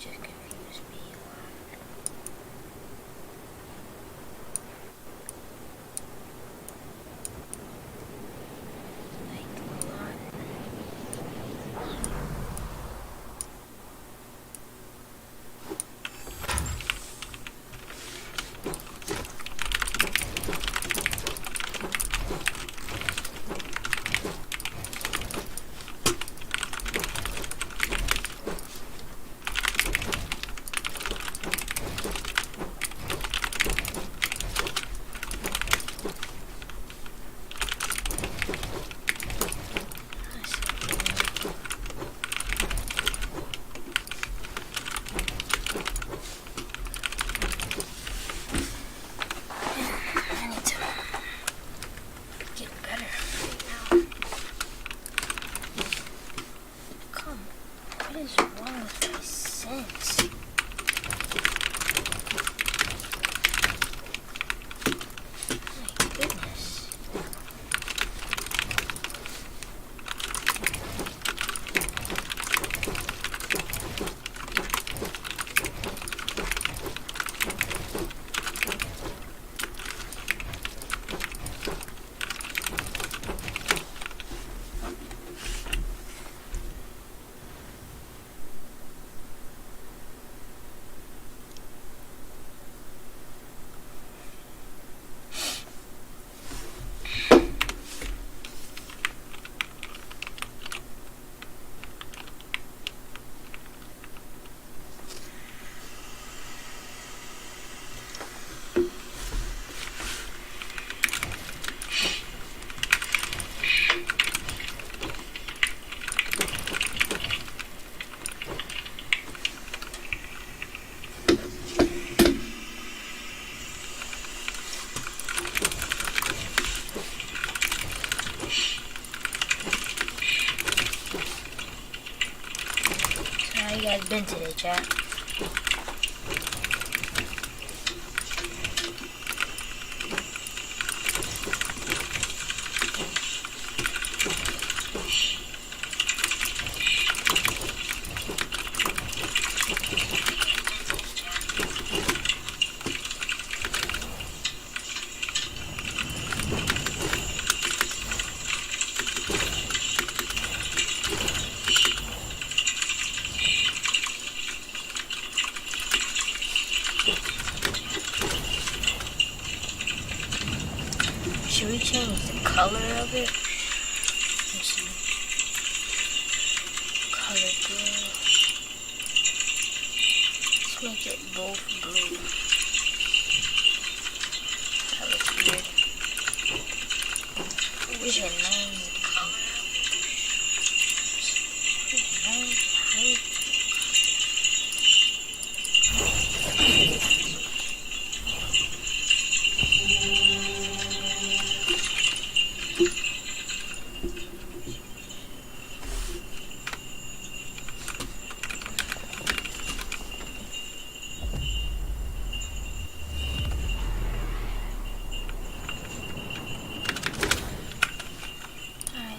just confused me a lot. Like a lot. What is wrong with my sense? My goodness. How you guys been today, chat? Should we change the color of it? Let's see. Color blue. Let's make it both blue. That looks weird. We should name the color.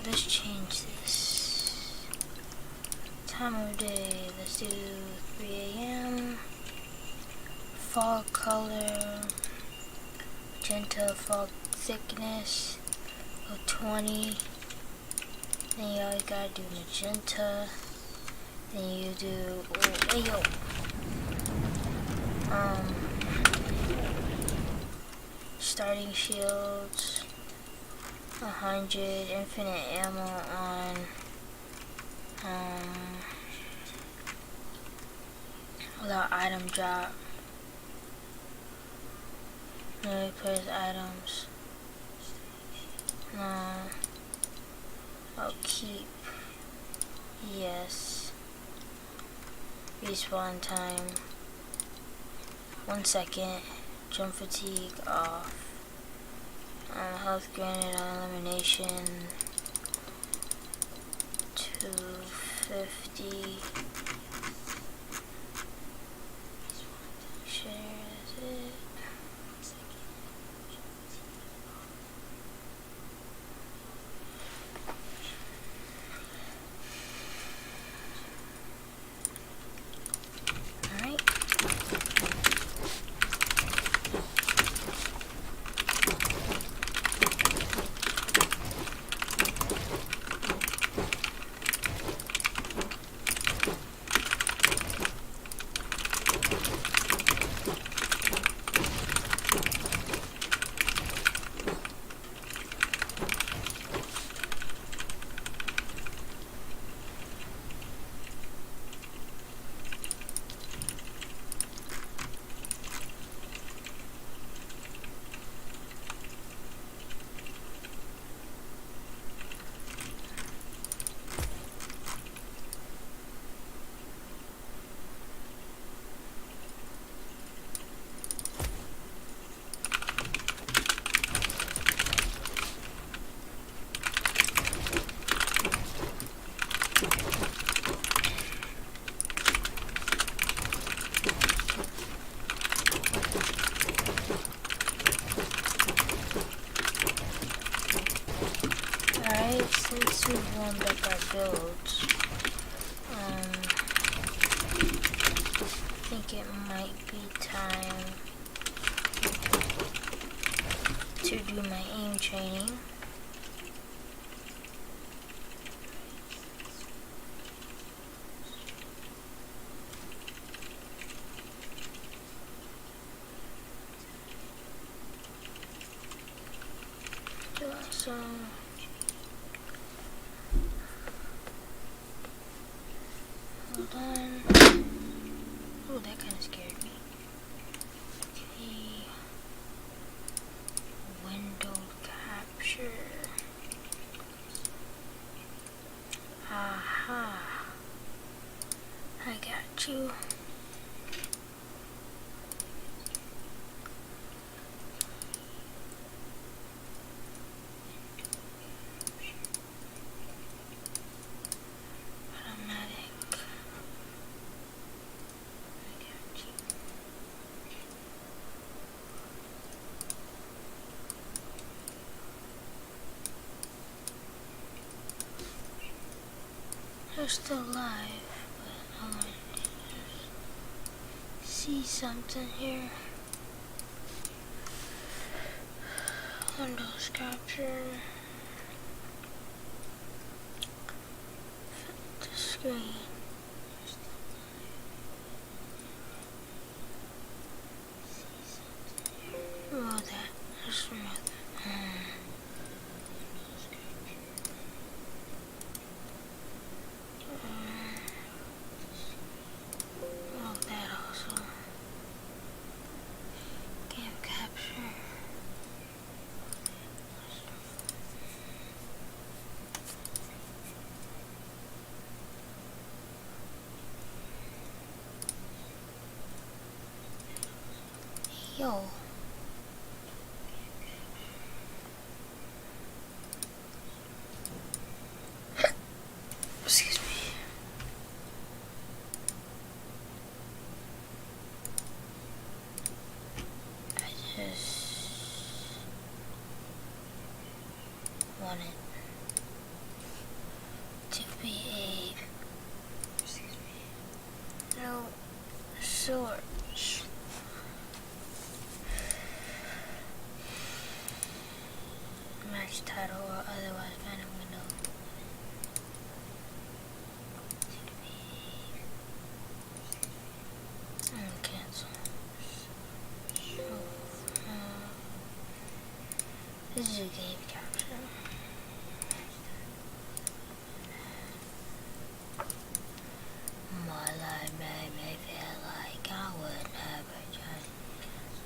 Let's change this. Time of day, let's do 3 a.m. Fog color, magenta fog thickness, go 20. Then you always gotta do magenta. Then you do, oh, hey yo. Starting shields. 100 infinite ammo on without item drop. No replace items. No. I'll keep. Yes. Respawn time. 1 second. Jump fatigue off. Health granted on elimination 250. Share it. think it might be time to do my aim training. So hold on. Oh, that kind of scared me. Okay. Window capture. Aha. I got you. They're still alive, but I want to see something here. Windows capture. Fit the screen. Oh, that's nothing. Oh, that also. Game capture. Yo. Excuse me. I just want it to be a, excuse me, no source. Match title or otherwise find a window. Cancel. This is a game capture. My life made me feel like I would never change,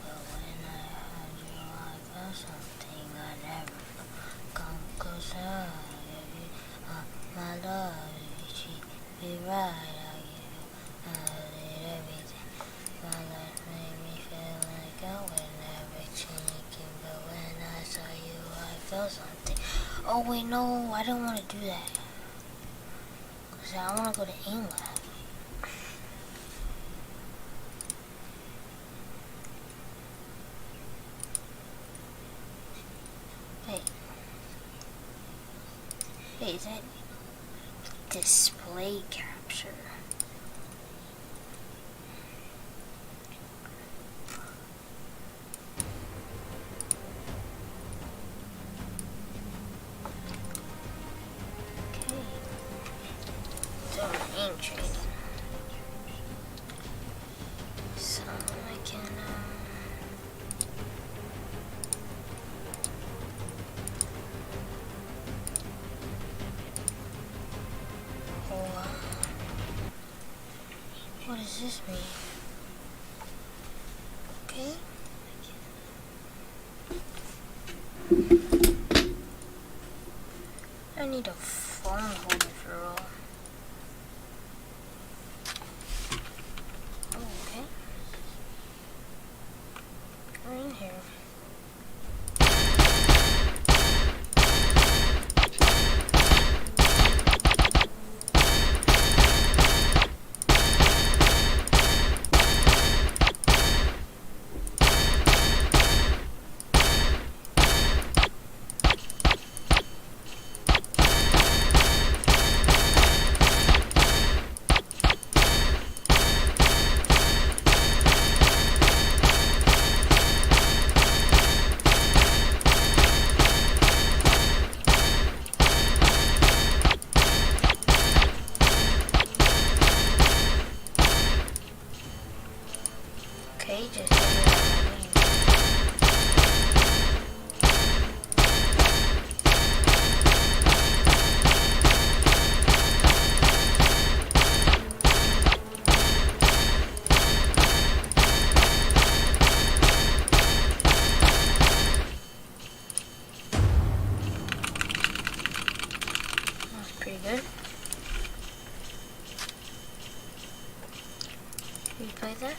but when I had you, I felt something I never come closer. My love, you treat me right. I give you, I did everything. My life made me feel like I would never change, but when I saw you, I felt something. Oh wait, no, I don't want to do that. Cause I want to go to aim lab. Wait. Wait, is that display capture? Okay. Doing aim training. So I can what does this mean? Okay. I need a phone holder for all. Oh, okay. We're in here. pages in the game. That's pretty good. Replay that.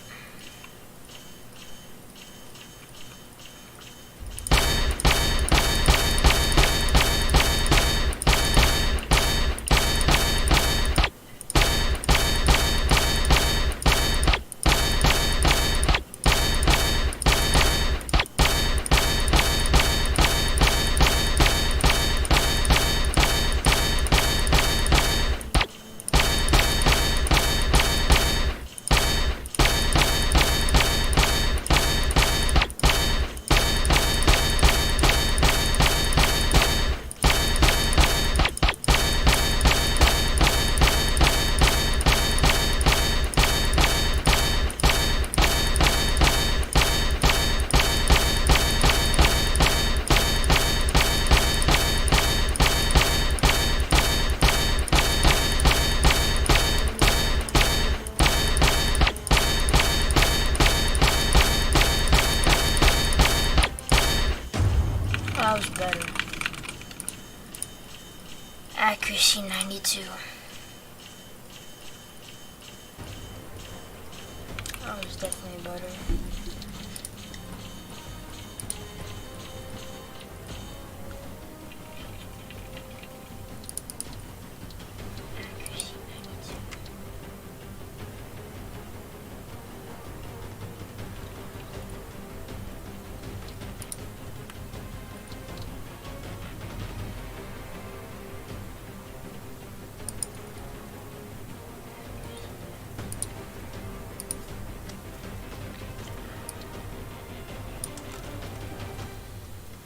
That was better. Accuracy 92. That was definitely better. Accuracy 92.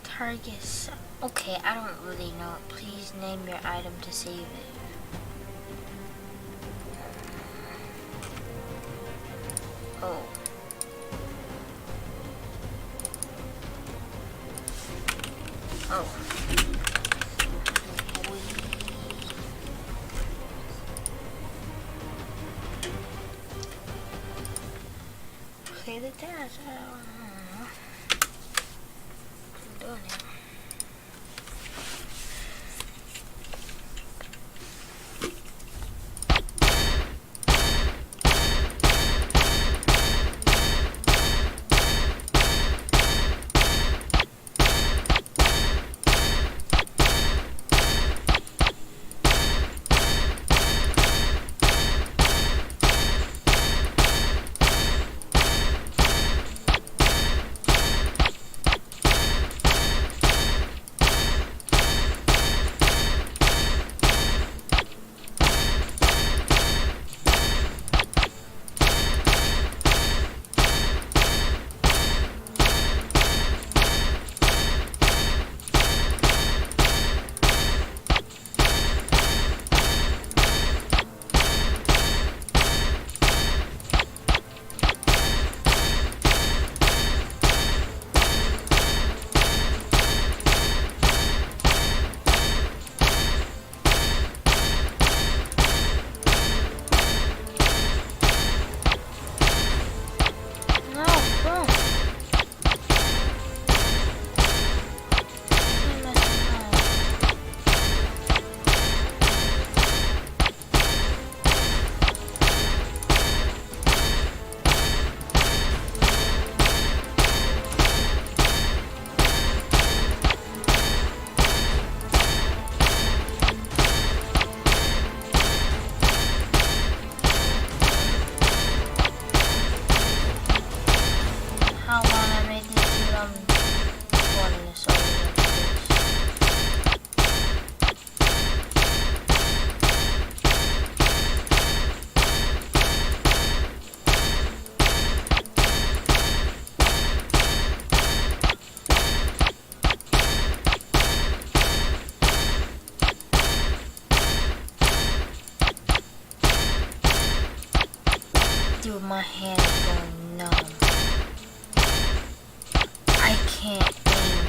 Targets. Okay, I don't really know. Please name your item to save it. Oh. Oh. Play the dash. I don't know. I'm doing it. How long I made this dude, I'm recording this over. Dude, my hand is going numb. can't aim.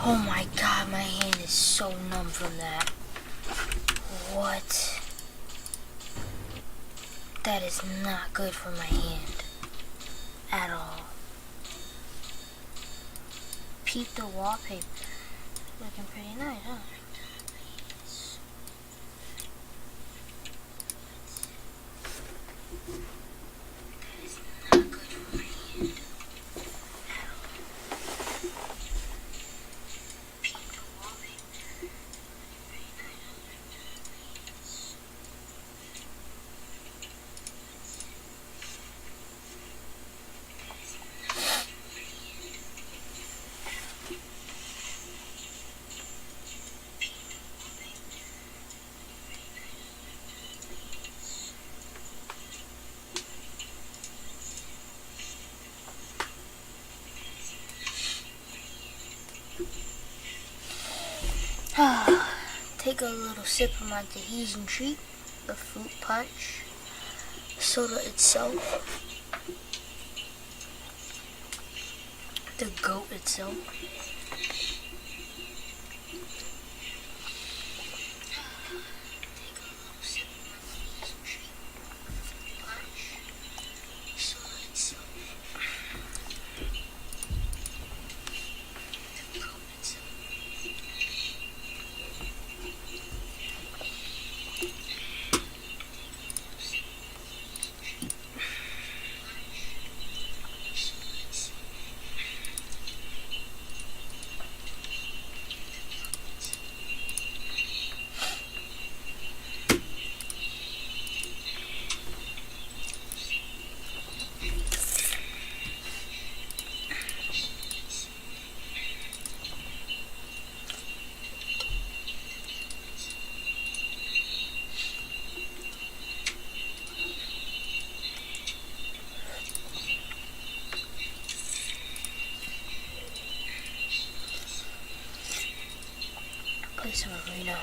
Oh my god, my hand is so numb from that. What? That is not good for my hand. At all. Peep the wallpaper. Looking pretty nice, huh? That is not good for my hand. At all. Peep the wallpaper. Looking pretty nice, huh? Take a little sip of my Tahitian treat, the fruit punch, soda itself, the goat itself. Play some arena.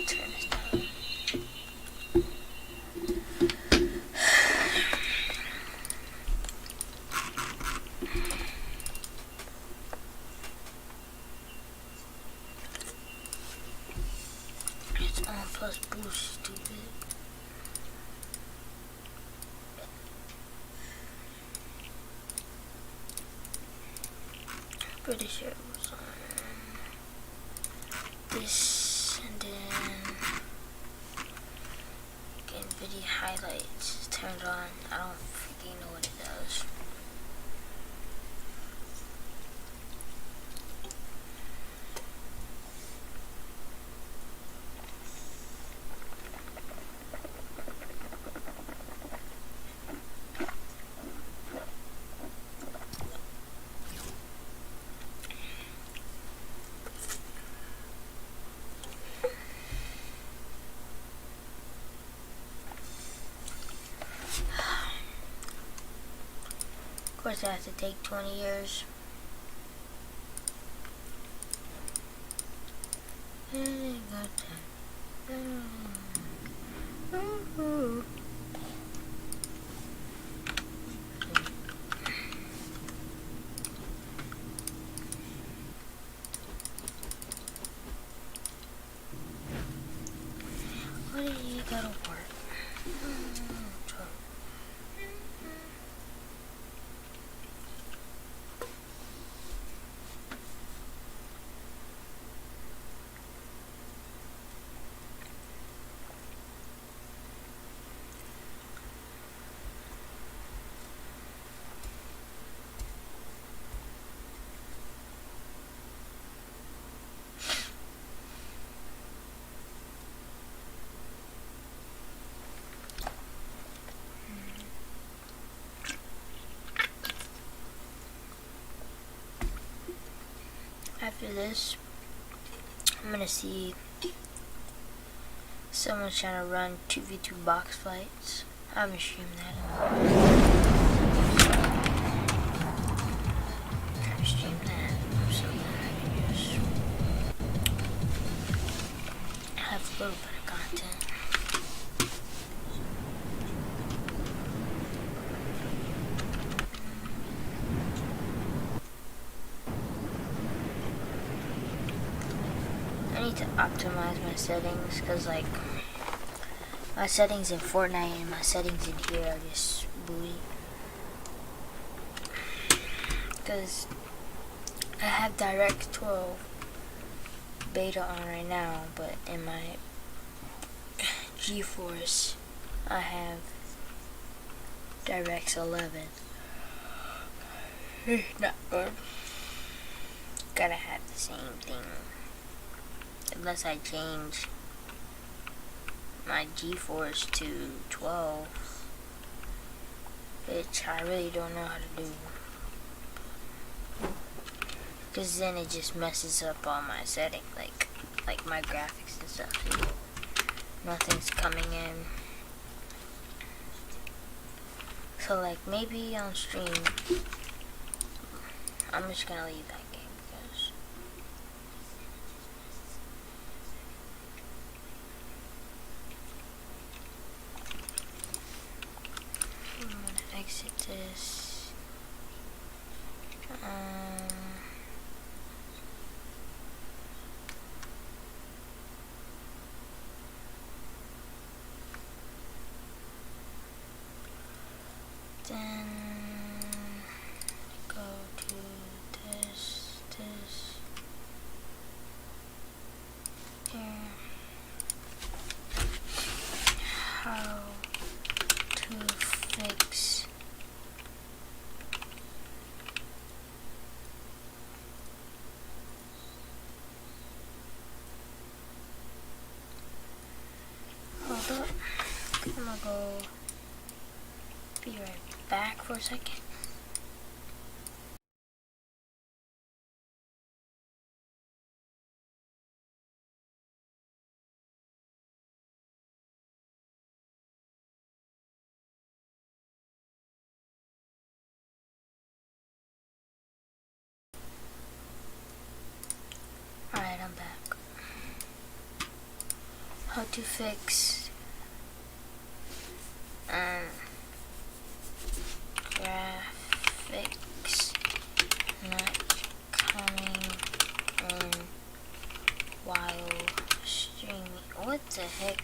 Turn this down. It's on plus boost, stupid. Pretty sure it was on this, and then NVIDIA highlights turned on. I don't freaking know what it does. Of course, it has to take 20 years. What do you gotta work? After this, I'm gonna see someone's trying to run 2v2 box fights. I'm gonna stream that. I'm stream that. I'm so glad I can just have a little bit of content. I need to optimize my settings, because like my settings in Fortnite and my settings in here are just booty. Because I have Direct 12 beta on right now, but in my GeForce I have DirectX 11. Not good. Gotta have the same thing. Unless I change my GeForce to 12, which I really don't know how to do. Because then it just messes up all my settings, like my graphics and stuff. See? Nothing's coming in. So like maybe on stream, I'm just gonna leave that game because I'm gonna exit this. Then go to this here. How to fix hold up. I'm gonna go be right back for a second. Alright, I'm back. How to fix graphics not coming in while streaming. What the heck?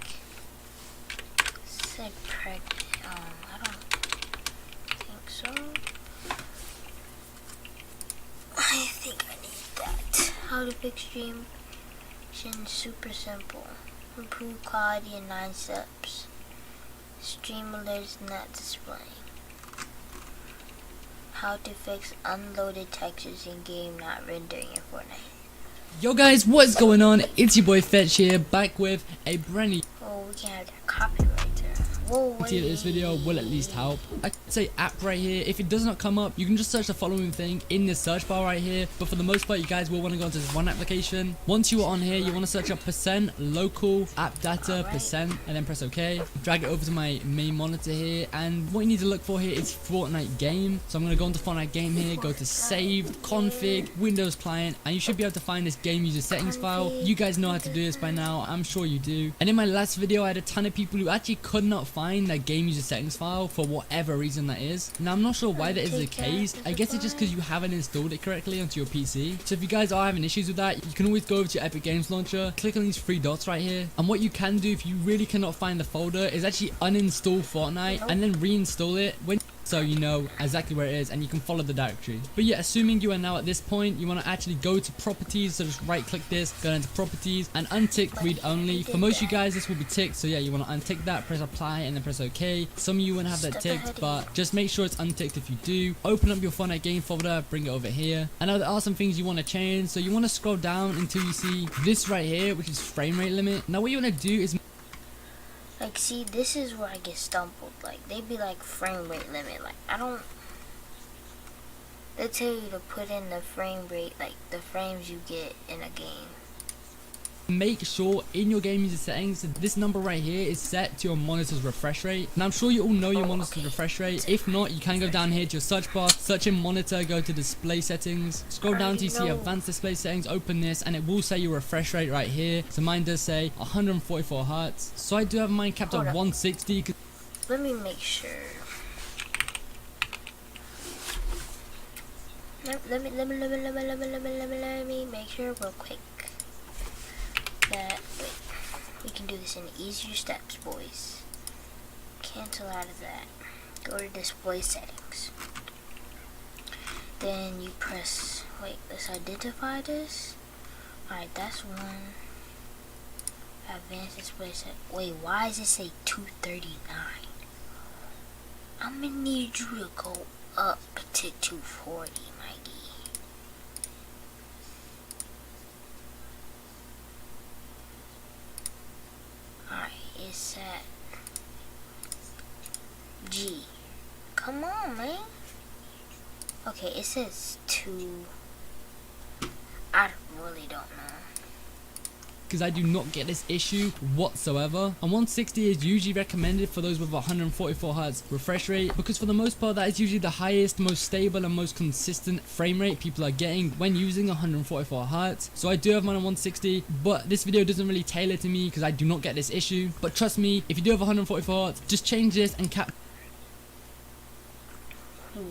Said pregnant. I don't think so. I think I need that. How to fix stream? Super simple. Improve quality in 9 steps. Stream alerts not displaying. How to fix unloaded textures in game not rendering in Fortnite. Yo guys, what's going on? It's your boy Fetch here, back with a brand new Oh, we can have that copyright there. Whoa, wait. This video will at least help. I could say app right here. If it does not come up, you can just search the following thing in the search bar right here. But for the most part, you guys will want to go into this one application. Once you are on here, you want to search up %local app data %, and then press OK. Drag it over to my main monitor here, and what you need to look for here is Fortnite game. So I'm going to go into Fortnite game here, go to saved, config, Windows client, and you should be able to find this game user settings file. You guys know how to do this by now, I'm sure you do. And in my last video, I had a ton of people who actually could not find that game user settings file for whatever reason that is. Now I'm not sure why that is the case. I guess it's just because you haven't installed it correctly onto your PC. So if you guys are having issues with that, you can always go over to your Epic Games Launcher, click on these 3 dots right here, and what you can do if you really cannot find the folder is actually uninstall Fortnite and then reinstall it when so you know exactly where it is and you can follow the directory. But yeah, assuming you are now at this point, you want to actually go to properties. So just right click this, go into properties and untick read only. For most of you guys this will be ticked, so yeah, you want to untick that, press apply and then press OK. Some of you won't have that ticked, but just make sure it's unticked if you do. Open up your Fortnite game folder, bring it over here, and now there are some things you want to change. So you want to scroll down until you see this right here, which is frame rate limit. Now what you want to do is like, see, this is where I get stumbled. Like, they be like frame rate limit. Like, I don't. They tell you to put in the frame rate, like the frames you get in a game. Make sure in your game user settings this number right here is set to your monitor's refresh rate. Now I'm sure you all know your monitor's refresh rate. If not, you can go down here to your search bar, search in monitor, go to display settings, scroll down to you see advanced display settings, open this, and it will say your refresh rate right here. So mine does say 144 hertz. So I do have mine capped at 160. Let me make sure. Let me make sure real quick that we can do this in easier steps, boys. Cancel out of that. Go to display settings. Then you press, let's identify this. Alright, that's one. Advanced display set. Wait, why does it say 239? I'm gonna need you to go up to 240, Mikey. Alright, it's at G. Come on, man. Okay, it says 2. I really don't know. Because I do not get this issue whatsoever, and 160 is usually recommended for those with 144 Hz refresh rate, because for the most part that is usually the highest, most stable and most consistent frame rate people are getting when using 144 Hz. So I do have mine on 160, but this video doesn't really tailor to me because I do not get this issue. But trust me, if you do have 144 Hz, just change this and cap.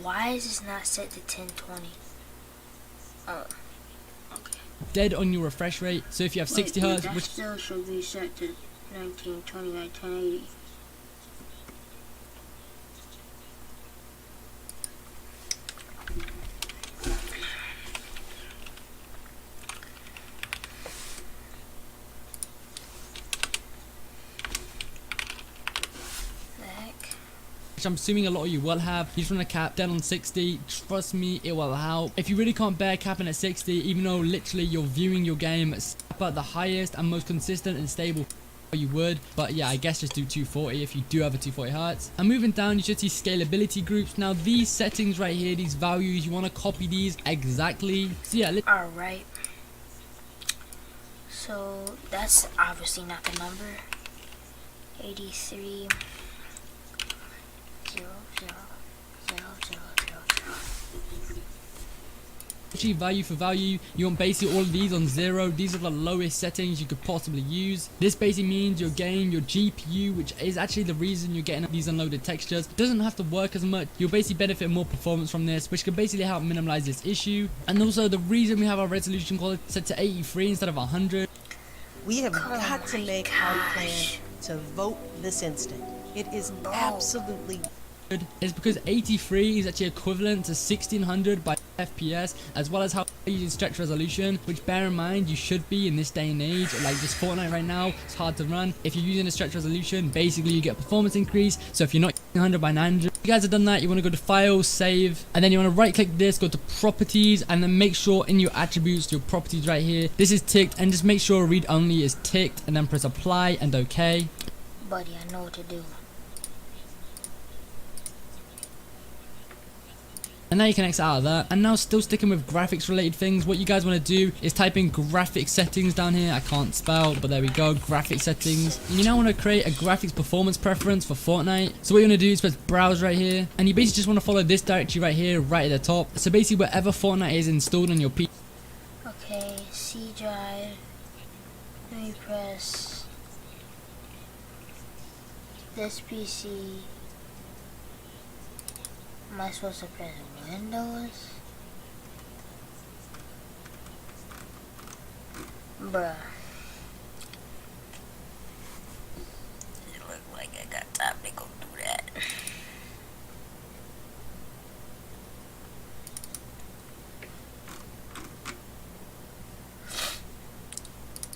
Why is this not set to 1020? Oh. Dead on your refresh rate. So if you have 60 Hz, that still should be set to 1920 by 1080. which I'm assuming a lot of you will have. You just want to cap dead on 60. Trust me, it will help. If you really can't bear capping at 60, even though literally you're viewing your game at the highest and most consistent and stable, you would. But yeah, I guess just do 240 if you do have a 240 Hz. And moving down, you should see scalability groups. Now these settings right here, these values, you want to copy these exactly. So yeah, alright, so that's obviously not the number. 83 0 0 0 0 0 Actually, value for value, you want basically all of these on 0. These are the lowest settings you could possibly use. This basically means your game, your GPU, which is actually the reason you're getting these unloaded textures, doesn't have to work as much. You'll basically benefit more performance from this, which can basically help minimize this issue. And also the reason we have our resolution quality set to 83 instead of 100. We have got to make our plan to vote this instant. It is absolutely is because 83 is actually equivalent to 1600 by FPS, as well as how using stretch resolution, which bear in mind you should be in this day and age. Like this Fortnite right now, it's hard to run. If you're using a stretch resolution, basically you get performance increase. So if you're not 100 by 900, if you guys have done that, you want to go to File, Save, and then you want to right click this, go to Properties, and then make sure in your attributes, your properties right here, this is ticked, and just make sure Read Only is ticked, and then press Apply and OK. Buddy, I know what to do. And now you can exit out of that. And now still sticking with graphics related things, what you guys want to do is type in graphics settings down here. I can't spell, but there we go, graphics settings. And you now want to create a graphics performance preference for Fortnite. So what you want to do is press browse right here, and you basically just want to follow this directory right here, right at the top. So basically wherever Fortnite is installed on your PC. Okay, C drive. Let me press this PC. Am I supposed to press Windows? Bruh. It look like I got time to go do that.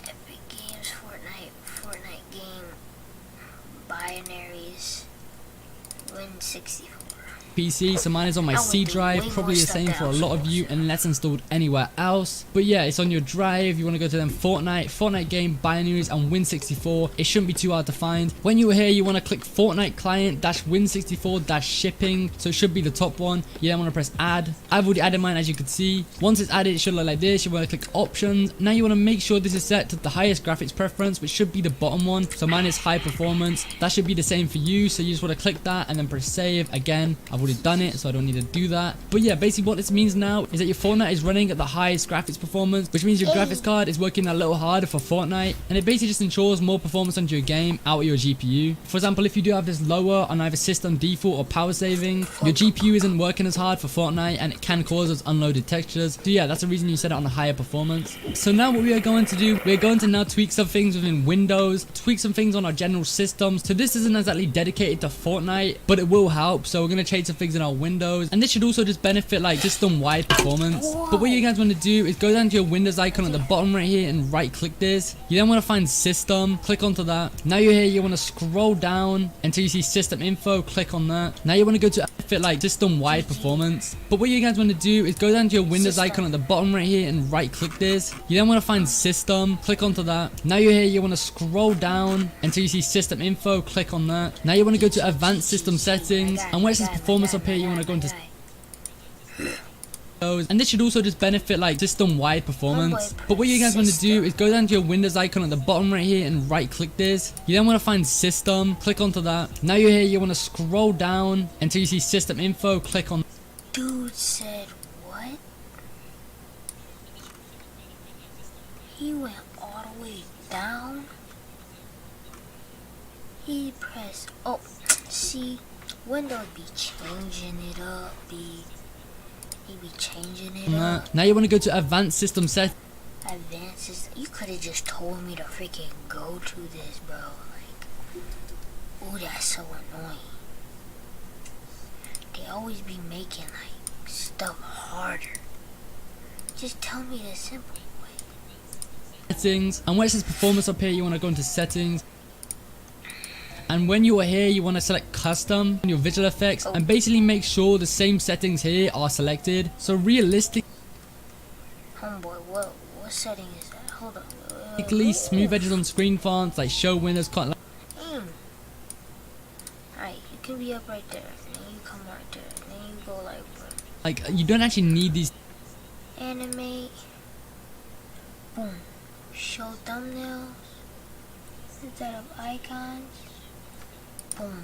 Epic Games, Fortnite game, binaries, Win64. PC, so mine is on my C drive, probably the same for a lot of you unless installed anywhere else. But yeah, it's on your drive. You want to go to them Fortnite game, binaries and Win64. It shouldn't be too hard to find. When you're here, you want to click Fortnite client -Win64 shipping, so it should be the top one. You then want to press add. I've already added mine, as you can see. Once it's added, it should look like this. You want to click options. Now you want to make sure this is set to the highest graphics preference, which should be the bottom one. So mine is high performance. That should be the same for you, so you just want to click that and then press save. Again, I've already done it, so I don't need to do that. But yeah, basically what this means now is that your Fortnite is running at the highest graphics performance, which means your graphics card is working a little harder for Fortnite, and it basically just ensures more performance onto your game out of your GPU. For example, if you do have this lower on either system default or power saving, your GPU isn't working as hard for Fortnite and it can cause those unloaded textures. So yeah, that's the reason you set it on a higher performance. So now what we are going to do, we're going to now tweak some things within Windows, tweak some things on our general systems. So this isn't exactly dedicated to Fortnite, but it will help. So we're going to change some things in our Windows, and this should also just benefit like system-wide performance. But what you guys want to do is go down to your Windows icon at the bottom right here and right click this. You then want to find system, click onto that. Now you're here, you want to scroll down until you see system info, click on that. Now you want to go to fit like system-wide performance. But what you guys want to do is go down to your Windows icon at the bottom right here and right click this. You then want to find system, click onto that. Now you're here, you want to scroll down until you see system info, click on that. Now you want to go to advanced system settings, and where it says performance up here, you want to go into and this should also just benefit like system-wide performance. But what you guys want to do is go down to your Windows icon at the bottom right here and right click this. You then want to find system, click onto that. Now you're here, you want to scroll down until you see system info, click on. Dude said what? He went all the way down. He pressed, oh, see, Windows be changing it up, He be changing it up. Now you want to go to advanced system set. Advanced system. You could have just told me to freaking go to this, bro. Like, oh, that's so annoying. They always be making like stuff harder. Just tell me the simple way. Settings, and where it says performance up here, you want to go into settings. And when you are here, you want to select custom on your visual effects and basically make sure the same settings here are selected. So realistically, what setting is that? Hold on. smooth edges on screen fonts like show windows can't. Alright, you can be up right there. Then you come right there. Then you go like you don't actually need these. Animate. Boom. Show thumbnails instead of icons. Boom.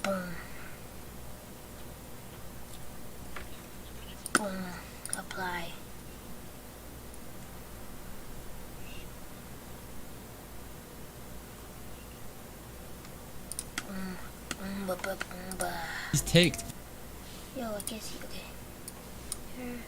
Boom. Boom. Apply. Boom. Boom. Ba ba boom ba. He's ticked. Yo, I can see. Okay. Here.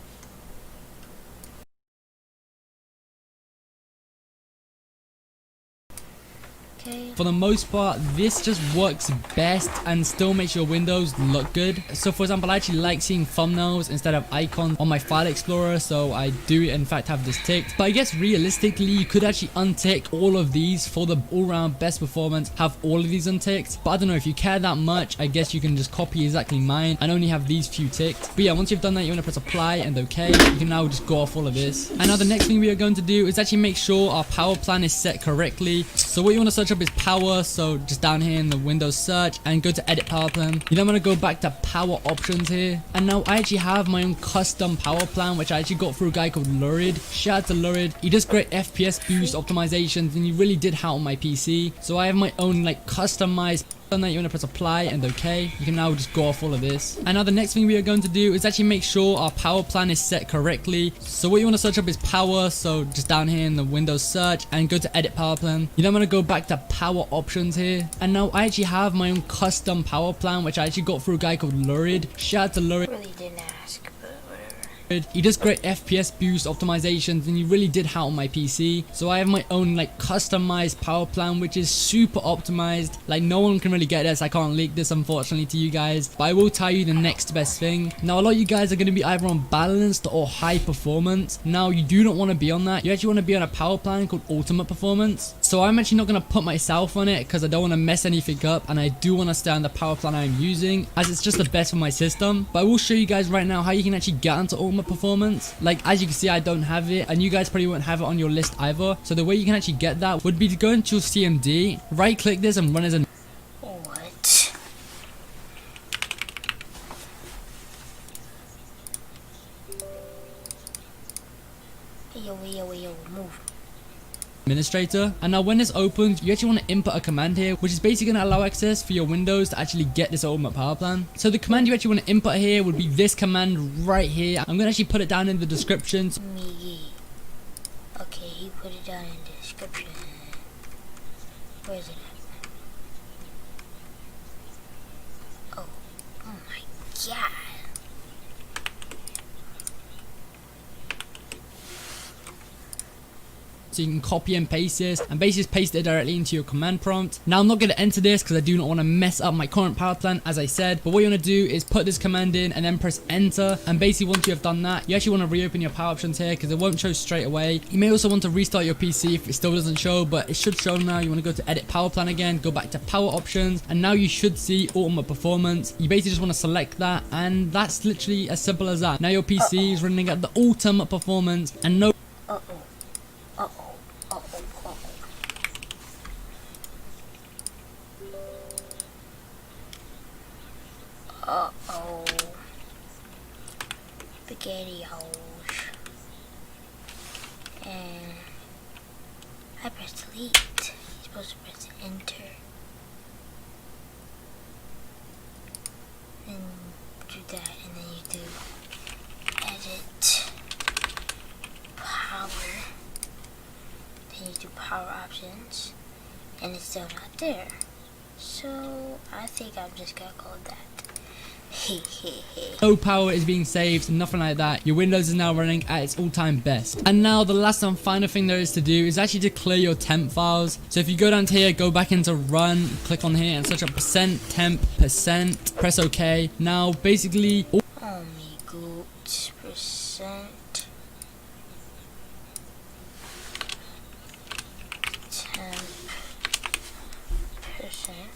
For the most part, this just works best and still makes your windows look good. So for example, I actually like seeing thumbnails instead of icons on my file explorer, so I do in fact have this ticked. But I guess realistically, you could actually untick all of these for the all-round best performance, have all of these unticked. But I don't know, if you care that much, I guess you can just copy exactly mine and only have these few ticked. But yeah, once you've done that, you want to press apply and okay. You can now just go off all of this. And now the next thing we are going to do is actually make sure our power plan is set correctly. So what you want to search up is power, so just down here in the Windows search and go to edit power plan. You then want to go back to power options here, and now I actually have my own custom power plan which I actually got through a guy called Lurid. Shout out to Lurid. He does great FPS boost optimizations and he really did help on my PC. So I have my own like customized. Done that, you want to press apply and okay. You can now just go off all of this. And now the next thing we are going to do is actually make sure our power plan is set correctly. So what you want to search up is power, so just down here in the Windows search and go to edit power plan. You then want to go back to power options here, and now I actually have my own custom power plan which I actually got through a guy called Lurid. Shout out to Lurid. Really didn't ask, but whatever. He does great FPS boost optimizations and he really did help on my PC. So I have my own like customized power plan which is super optimized. Like no one can really get this. I can't leak this unfortunately to you guys, but I will tell you the next best thing. Now a lot of you guys are going to be either on balanced or high performance. Now you do not want to be on that. You actually want to be on a power plan called ultimate performance. So So I'm actually not going to put myself on it because I don't want to mess anything up, and I do want to stay on the power plan I'm using as it's just the best for my system. But I will show you guys right now how you can actually get onto ultimate performance. Like as you can see, I don't have it, and you guys probably won't have it on your list either. So the way you can actually get that would be to go into your CMD, right click this and run as a What? Yo, move. administrator. And now when this opens, you actually want to input a command here, which is basically going to allow access for your Windows to actually get this ultimate power plan. So the command you actually want to input here would be this command right here. I'm going to actually put it down in the description. Miggy. Okay, he put it down in the description. Where is it at? Oh my god. So you can copy and paste this and basically just paste it directly into your command prompt. Now I'm not going to enter this because I do not want to mess up my current power plan as I said, but what you want to do is put this command in and then press enter, and basically once you have done that, you actually want to reopen your power options here because it won't show straight away. You may also want to restart your PC if it still doesn't show, but it should show now. You want to go to edit power plan again, go back to power options, and now you should see ultimate performance. You basically just want to select that, and that's literally as simple as that. Now your PC is running at the ultimate performance and no spaghettios. And I press delete. You're supposed to press enter. And do that, and then you do edit power. Then you do power options, and it's still not there. So I think I'm just gonna call that. no power is being saved, nothing like that. Your Windows is now running at its all-time best. And now the last and final thing there is to do is actually to clear your temp files. So if you go down to here, go back into run, click on here and search up %temp%, press OK. Now basically oh my god, percent temp percent.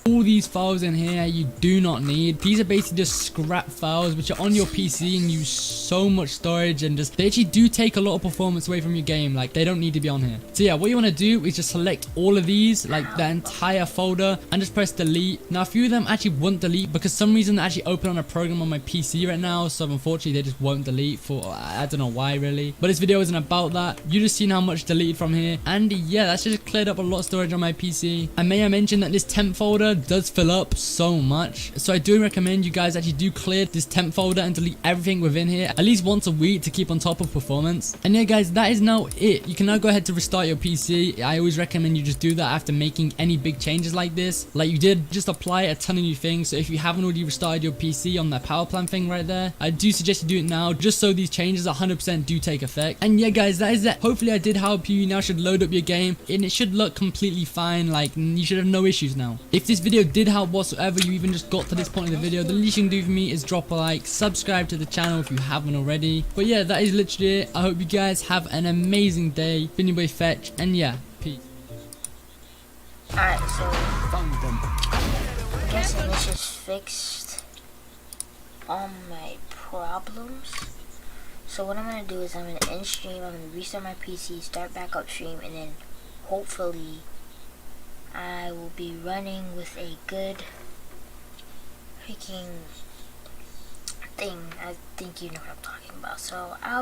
all these files in here you do not need. These are basically just scrap files which are on your PC and use so much storage, and just they actually do take a lot of performance away from your game. Like they don't need to be on here. So yeah, what you want to do is just select all of these, like the entire folder, and just press delete. Now a few of them actually won't delete because some reason they actually open on a program on my PC right now, so unfortunately they just won't delete for I don't know why really. But this video isn't about that. You just seen how much deleted from here, and yeah, that's just cleared up a lot of storage on my PC. And may I mention that this temp folder does fill up so much, so I do recommend you guys actually do clear this temp folder and delete everything within here at least once a week to keep on top of performance. And yeah guys, that is now it. You can now go ahead to restart your PC. I always recommend you just do that after making any big changes like this. Like you did, just apply a ton of new things. So if you haven't already restarted your PC on that power plan thing right there, I do suggest you do it now just so these changes 100% do take effect. And yeah guys, that is it. Hopefully I did help you. You now should load up your game and it should look completely fine. Like you should have no issues now. If this video did help whatsoever, you even just got to this point in the video, the least you can do for me is drop a like, subscribe to the channel if you haven't already. But yeah, that is literally it. I hope you guys have an amazing day. Been your boy Fetch, and yeah, peace. Alright, so I'm guessing this just fixed all my problems. So what I'm gonna do is I'm gonna end stream, I'm gonna restart my PC, start back up stream, and then hopefully I will be running with a good freaking thing. I think you know what I'm talking about. So I'll